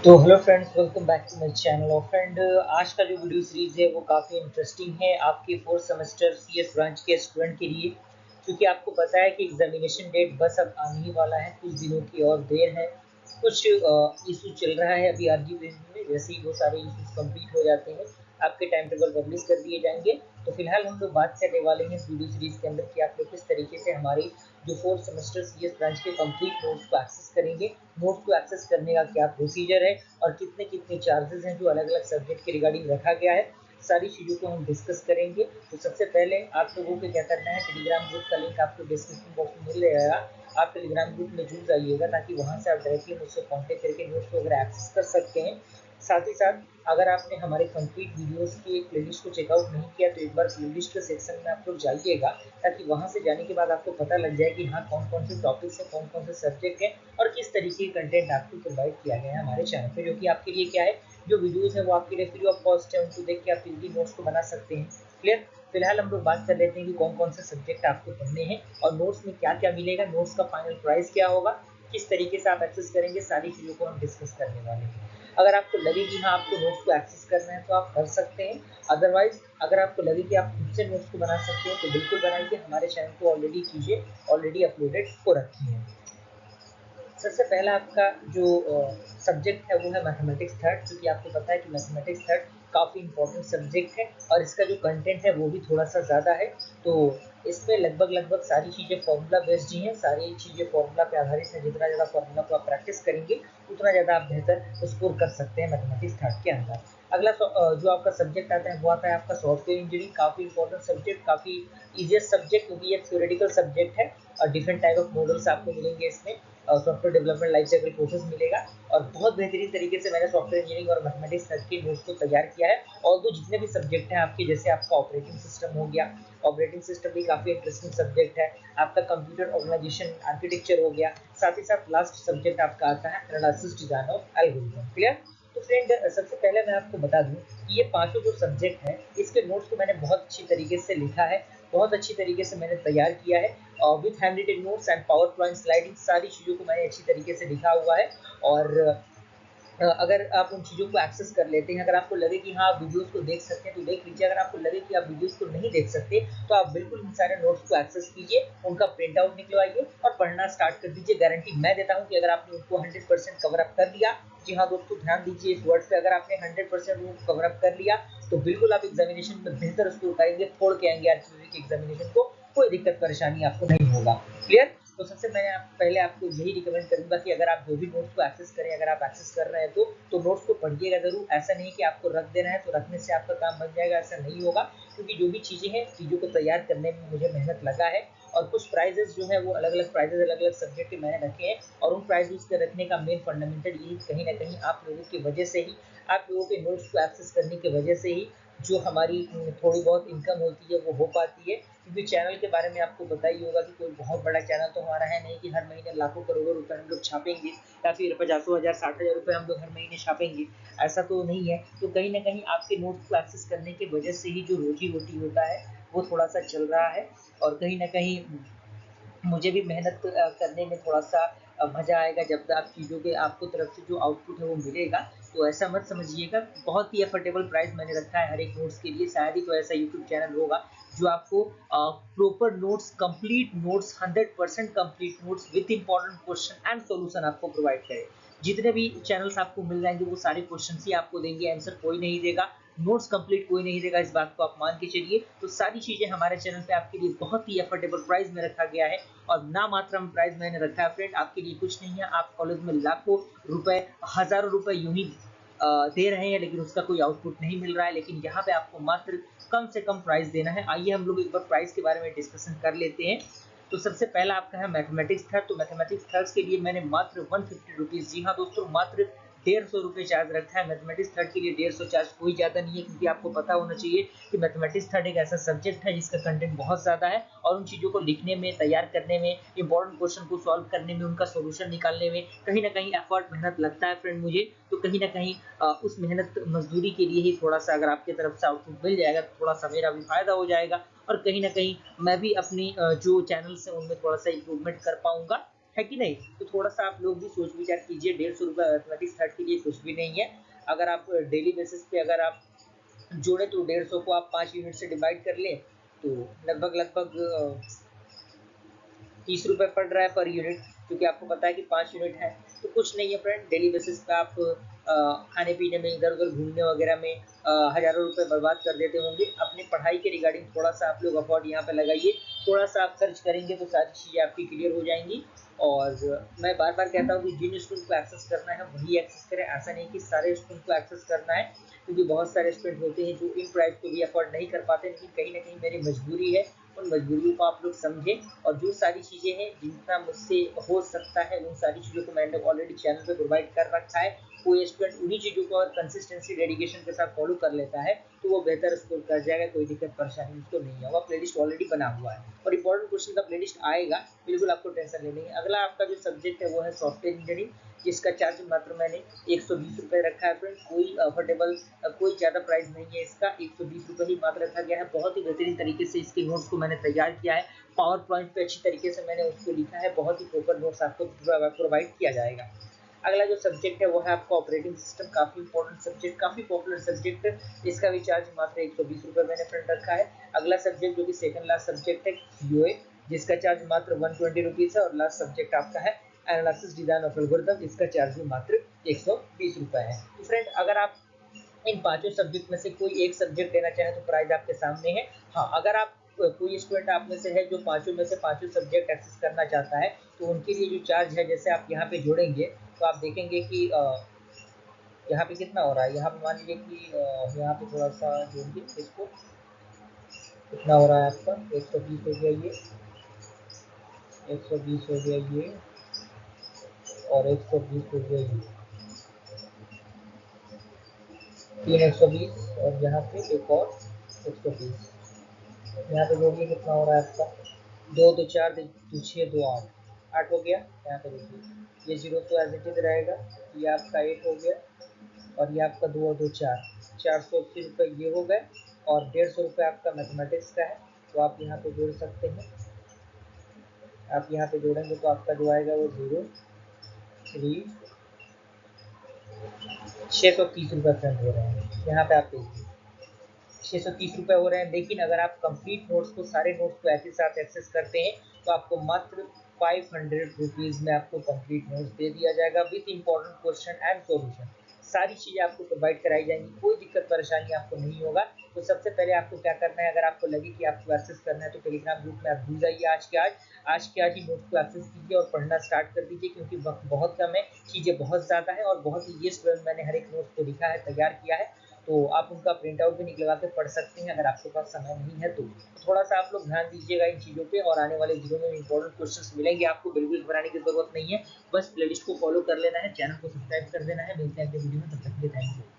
तो hello friends, welcome back to my channel. और friend, आज का जो वीडियो सीरीज है वो काफ़ी इंटरेस्टिंग है आपके फोर्थ सेमेस्टर सीएस ब्रांच के स्टूडेंट के लिए, क्योंकि आपको पता है कि एग्जामिनेशन डेट बस अब आने ही वाला है। कुछ दिनों की और देर है। कुछ इशू चल रहा है अभी आरजी में। जैसे ही वो सारे इशूज कंप्लीट हो जाते हैं, आपके टाइम टेबल पब्लिश कर दिए जाएंगे। तो फिलहाल हम लोग बात करने वाले हैं इस वीडियो सीरीज के अंदर कि आप लोग किस तरीके से हमारी जो फोर्थ सेमेस्टर सीएस ब्रांच के कंप्लीट नोट्स को एक्सेस करेंगे। नोट्स को एक्सेस करने का क्या प्रोसीजर है और कितने कितने चार्जेस हैं जो अलग अलग सब्जेक्ट के रिगार्डिंग रखा गया है, सारी चीज़ों को हम डिस्कस करेंगे। तो सबसे पहले आप लोगों को क्या करना है, टेलीग्राम ग्रुप का लिंक आपको डिस्क्रिप्शन बॉक्स में मिल जाएगा। आप टेलीग्राम ग्रुप में जुड़ जाइएगा ताकि वहाँ से आप डायरेक्टली मुझसे कॉन्टेक्ट करके नोट्स को अगर एक्सेस कर सकते हैं। साथ ही साथ अगर आपने हमारे कंप्लीट वीडियोस की एक प्लेलिस्ट को चेकआउट नहीं किया तो एक बार प्लेलिस्ट के सेक्शन में आप लोग जाइएगा, ताकि वहाँ से जाने के बाद आपको पता लग जाए कि हाँ कौन कौन से टॉपिक्स हैं, कौन कौन से सब्जेक्ट हैं और किस तरीके का कंटेंट आपको प्रोवाइड किया गया है हमारे चैनल पे, जो कि आपके लिए क्या है, जो वीडियोस है वो आपके लिए फ्री ऑफ कॉस्ट है। उनको देख के आप इजीली नोट्स को बना सकते हैं। क्लियर। फिलहाल हम लोग बात कर लेते हैं कि कौन कौन से सब्जेक्ट आपको पढ़ने हैं और नोट्स में क्या क्या मिलेगा, नोट्स का फाइनल प्राइस क्या होगा, किस तरीके से आप एक्सेस करेंगे, सारी चीज़ों को हम डिस्कस करने वाले हैं। अगर आपको लगे कि हाँ आपको नोट्स को एक्सेस करना है तो आप कर सकते हैं। अदरवाइज अगर आपको लगे कि आप खुद से नोट्स को बना सकते हैं तो बिल्कुल बनाइए। हमारे चैनल को ऑलरेडी कीजिए, ऑलरेडी अपलोडेड हो रखी है। सबसे पहला आपका जो सब्जेक्ट है वो है मैथमेटिक्स थर्ड, क्योंकि आपको पता है कि मैथमेटिक्स थर्ड काफ़ी इंपॉर्टेंट सब्जेक्ट है और इसका जो कंटेंट है वो भी थोड़ा सा ज़्यादा है। तो इसमें लगभग लगभग सारी चीज़ें फार्मूला बेस्ड ही हैं, सारी चीज़ें फार्मूला पे आधारित है। जितना ज़्यादा फार्मूला को आप प्रैक्टिस करेंगे उतना ज़्यादा आप बेहतर स्कोर कर सकते हैं मैथमेटिक्स थर्ड के अंदर। अगला जो आपका सब्जेक्ट आता है वो आता है आपका सॉफ्टवेयर इंजीनियरिंग। काफ़ी इंपॉर्टेंट सब्जेक्ट, काफ़ी ईजिएस्ट सब्जेक्ट, क्योंकि ये थ्योरेटिकल सब्जेक्ट है और डिफरेंट टाइप ऑफ मॉडल्स आपको मिलेंगे इसमें। Software development life cycle process मिलेगा और बहुत बेहतरीन तरीके से मैंने सॉफ्टवेयर इंजीनियरिंग और मैथमेटिक्स सर के नोट्स को तैयार किया है। और तो जितने भी सब्जेक्ट हैं आपके, जैसे आपका ऑपरेटिंग सिस्टम हो गया, ऑपरेटिंग सिस्टम भी काफ़ी इंटरेस्टिंग सब्जेक्ट है। आपका कंप्यूटर ऑर्गेनाइजेशन आर्किटेक्चर हो गया। साथ ही साथ लास्ट सब्जेक्ट आपका आता है analysis design of algorithm. Clear. तो फ्रेंड, सबसे पहले मैं आपको बता दूं कि ये पांचों जो सब्जेक्ट हैं इसके नोट्स को मैंने बहुत अच्छी तरीके से लिखा है, बहुत अच्छी तरीके से मैंने तैयार किया है। With hand written notes and power point sliding, सारी चीज़ों को मैंने अच्छी तरीके से लिखा हुआ है। और अगर आप उन चीज़ों को एक्सेस कर लेते हैं, अगर आपको लगे कि हाँ आप वीडियोस को देख सकते हैं तो देख लीजिए। अगर आपको लगे कि आप वीडियोस को नहीं देख सकते तो आप बिल्कुल इन सारे नोट्स को एक्सेस कीजिए, उनका प्रिंट आउट निकलवाइए और पढ़ना स्टार्ट कर दीजिए। गारंटी मैं देता हूँ कि अगर आपने उनको 100% कवर अप कर लिया, जी हाँ दोस्तों ध्यान दीजिए इस वर्ड पे, अगर आपने 100% वो कवर अप कर लिया तो बिल्कुल आप एग्जामिनेशन में बेहतर स्कोर करेंगे, फोड़ के आएंगे आरटीई के एग्जामिनेशन को। कोई दिक्कत परेशानी आपको नहीं होगा। क्लियर। तो सबसे मैं पहले आपको यही रिकमेंड करूंगा कि अगर आप जो भी नोट्स को एक्सेस करें, अगर आप एक्सेस कर रहे हैं तो नोट्स को पढ़िएगा जरूर। ऐसा नहीं कि आपको रख देना है तो रखने से आपका काम बन जाएगा, ऐसा नहीं होगा। क्योंकि जो भी चीज़ें हैं, चीज़ों को तैयार करने में मुझे मेहनत लगा है और कुछ प्राइजेस जो है वो अलग अलग प्राइजेस अलग अलग सब्जेक्ट के मैंने रखे हैं। और उन प्राइजेस के रखने का मेन फंडामेंटल यही कहीं ना कहीं आप लोगों की वजह से ही, आप लोगों के नोट्स को एक्सेस करने की वजह से ही जो हमारी थोड़ी बहुत इनकम होती है वो हो पाती है। क्योंकि चैनल के बारे में आपको पता ही होगा कि कोई बहुत बड़ा चैनल तो हमारा है नहीं कि हर महीने लाखों करोड़ों रुपए हम लोग छापेंगे या फिर 50,000 60,000 रुपए हम लोग हर महीने छापेंगे। ऐसा तो नहीं है। तो कहीं ना कहीं आपके नोट्स को एक्सेस करने की वजह से ही जो रोजी रोटी होता है वो थोड़ा सा चल रहा है। और कहीं ना कहीं मुझे भी मेहनत करने में थोड़ा सा मज़ा आएगा जब तक आप चीज़ों के आपको तरफ से जो आउटपुट है वो मिलेगा। तो ऐसा मत समझिएगा, बहुत ही अफोर्डेबल प्राइस मैंने रखा है हर एक नोट्स के लिए। शायद ही कोई ऐसा यूट्यूब चैनल होगा जो आपको proper notes, complete notes, 100% complete notes with important question and solution आपको प्रोवाइड करे। जितने भी चैनल्स आपको मिल जाएंगे वो सारे क्वेश्चन ही आपको देंगे, आंसर कोई नहीं देगा। नोट्स कंप्लीट कोई नहीं देगा, इस बात को आप मान के चलिए। तो सारी चीज़ें हमारे चैनल पे आपके लिए बहुत ही अफोर्डेबल प्राइस में रखा गया है। और ना मात्र प्राइस मैंने रखा है फ्रेंड, आपके लिए कुछ नहीं है। आप कॉलेज में लाखों रुपए, हजारों रुपए यूं ही दे रहे हैं लेकिन उसका कोई आउटपुट नहीं मिल रहा है। लेकिन यहाँ पे आपको मात्र कम से कम प्राइस देना है। आइए हम लोग एक बार प्राइस के बारे में डिस्कशन कर लेते हैं। तो सबसे पहला आपका है मैथमेटिक्स थर्ड। तो मैथमेटिक्स थर्ड के लिए मैंने मात्र 150 रुपीज़, जी हाँ दोस्तों, मात्र 150 रुपये चार्ज रखा है। मैथमेटिक्स थर्ड के लिए 150 चार्ज कोई ज़्यादा नहीं है, क्योंकि आपको पता होना चाहिए कि मैथमेटिक्स थर्ड एक ऐसा सब्जेक्ट है जिसका कंटेंट बहुत ज़्यादा है और उन चीज़ों को लिखने में, तैयार करने में, इंपॉर्टेंट क्वेश्चन को सॉल्व करने में, उनका सोल्यूशन निकालने में कहीं ना कहीं एफर्ट, मेहनत लगता है फ्रेंड मुझे। तो कहीं ना कहीं उस मेहनत मजदूरी के लिए ही थोड़ा सा अगर आपकी तरफ से आउटपुट मिल जाएगा तो थोड़ा सा मेरा भी फायदा हो जाएगा और कहीं ना कहीं मैं भी अपनी जो चैनल्स हैं उनमें थोड़ा सा इंप्रूवमेंट कर पाऊंगा। है कि नहीं? तो थोड़ा-सा आप लोग भी सोच विचार कीजिए, ₹150 अरिथमेटिक थर्ड के लिए कुछ भी नहीं है। अगर आप डेली बेसिस पे अगर आप जोड़े तो 150 को आप 5 यूनिट से डिवाइड कर लें, तो लगभग 30 रुपये पड़ रहा है पर यूनिट, क्योंकि आपको पता है कि 5 यूनिट है। तो कुछ नहीं है फ्रेंड, डेली बेसिस पे आप खाने पीने में, इधर उधर घूमने वगैरह में हज़ारों रुपए बर्बाद कर देते होंगे। अपनी पढ़ाई के रिगार्डिंग थोड़ा सा आप लोग अफोर्ड यहाँ पे लगाइए, थोड़ा सा आप खर्च करेंगे तो सारी चीज़ें आपकी क्लियर हो जाएंगी। और मैं बार बार कहता हूँ कि जिन स्टूडेंट को एक्सेस करना है वही एक्सेस करें, ऐसा नहीं कि सारे स्टूडेंट को एक्सेस करना है, क्योंकि बहुत सारे स्टूडेंट होते हैं जो इन प्राइस को भी अफोर्ड नहीं कर पाते, लेकिन कहीं ना कहीं मेरी मजबूरी है, उन मजबूरियों को आप लोग समझें। और जो सारी चीज़ें हैं जितना मुझसे हो सकता है उन सारी चीज़ों को मैंने ऑलरेडी चैनल पे प्रोवाइड कर रखा है। कोई स्टूडेंट उन्हीं चीज़ों को और कंसिस्टेंसी डेडिकेशन के साथ फॉलो कर लेता है तो वो बेहतर स्कोर कर जाएगा, कोई दिक्कत परेशानी उसको नहीं होगा। प्लेलिस्ट ऑलरेडी बना हुआ है और इंपॉर्टेंट क्वेश्चन का प्लेलिस्ट आएगा, बिल्कुल आपको टेंशन लेनी है। अगला आपका जो सब्जेक्ट है वो है सॉफ्टवेयर इंजीनियरिंग, जिसका चार्ज मात्र मैंने 120 रुपये रखा है फ्रेंड। कोई अफोर्डेबल, कोई ज़्यादा प्राइस नहीं है इसका, 120 रुपये ही मात्र रखा गया है। बहुत ही बेहतरीन तरीके से इसके नोट्स को मैंने तैयार किया है, पावर पॉइंट पे अच्छी तरीके से मैंने उसको लिखा है, बहुत ही प्रॉपर नोट्स आपको प्रोवाइड किया जाएगा। अगला जो सब्जेक्ट है वो है आपका ऑपरेटिंग सिस्टम, काफ़ी इंपॉर्टेंट सब्जेक्ट, काफ़ी पॉपुलर सब्जेक्ट। इसका भी चार्ज मात्र 120 रुपये मैंने फ्रेंड रखा है। अगला सब्जेक्ट जो कि सेकंड लास्ट सब्जेक्ट है सीओए, जिसका चार्ज मात्र 120 रुपीज़ है। और लास्ट सब्जेक्ट आपका है एनालिसिस डिजाइन ऑफ एल्गोरिथम, इसका चार्ज भी मात्र 120 रुपये है। तो फ्रेंड अगर आप इन पांचों सब्जेक्ट में से कोई एक सब्जेक्ट लेना चाहे तो प्राइस आपके सामने है। हाँ, अगर आप कोई स्टूडेंट आप में से है जो पांचों में से पांचों सब्जेक्ट एक्सेस करना चाहता है तो उनके लिए जो चार्ज है, जैसे आप यहाँ पे जोड़ेंगे तो आप देखेंगे कि यहाँ पे कितना हो रहा है। यहाँ पे मान लीजिए कि यहाँ पे थोड़ा सा जोड़िए इसको, कितना हो रहा है आपका 120 हो गया ये, 120 हो गया ये, और 120 हो गया ये, 120 और यहाँ पे एक और 120। यहाँ पे जोड़िए कितना हो रहा है आपका, 2 2 4 2 6 2 8, 8 हो गया। यहाँ पे देखिए ये जीरो तो एज इट इज रहेगा, ये आपका 8 हो गया, और ये आपका 2 और 2 4, 480 रुपये ये हो गए। और 150 रुपये आपका मैथमेटिक्स का है, तो आप यहाँ पे जोड़ सकते हैं। आप यहाँ पे जोड़ेंगे तो आपका जो आएगा वो 0 3 630 रुपये फ्रेंड हो रहे हैं। यहाँ पे आप देखिए 630 रुपये हो रहे हैं, लेकिन अगर आप कंप्लीट नोट्स को, सारे नोट्स को एक ही साथ एक्सेस करते हैं तो आपको मात्र 500 रुपीज़ में आपको कंप्लीट नोट्स दे दिया जाएगा with important question and solution. सारी चीज़ें आपको प्रोवाइड कराई जाएंगी, कोई दिक्कत परेशानी आपको नहीं होगा। तो सबसे पहले आपको क्या करना है, अगर आपको लगे कि आपको एक्सेस करना है तो टेलीग्राम ग्रुप में आप जुड़ जाइए। आज के आज ही नोट्स को एक्सेस कीजिए और पढ़ना स्टार्ट कर दीजिए, क्योंकि वक्त बहुत कम है, चीज़ें बहुत ज़्यादा है और बहुत ही ये स्टूडेंट मैंने हर एक नोट्स को लिखा है, तैयार किया है। तो आप उनका प्रिंट आउट भी निकलवा के पढ़ सकते हैं अगर आपके पास समय नहीं है तो। थोड़ा सा आप लोग ध्यान दीजिएगा इन चीज़ों पे, और आने वाले दिनों में इंपॉर्टेंट क्वेश्चंस मिलेंगे आपको, बिल्कुल घबराने की जरूरत नहीं है। बस प्लेलिस्ट को फॉलो कर लेना है, चैनल को सब्सक्राइब कर देना है। मिलते हैं अगले वीडियो में, तब तक के लिए थैंक यू।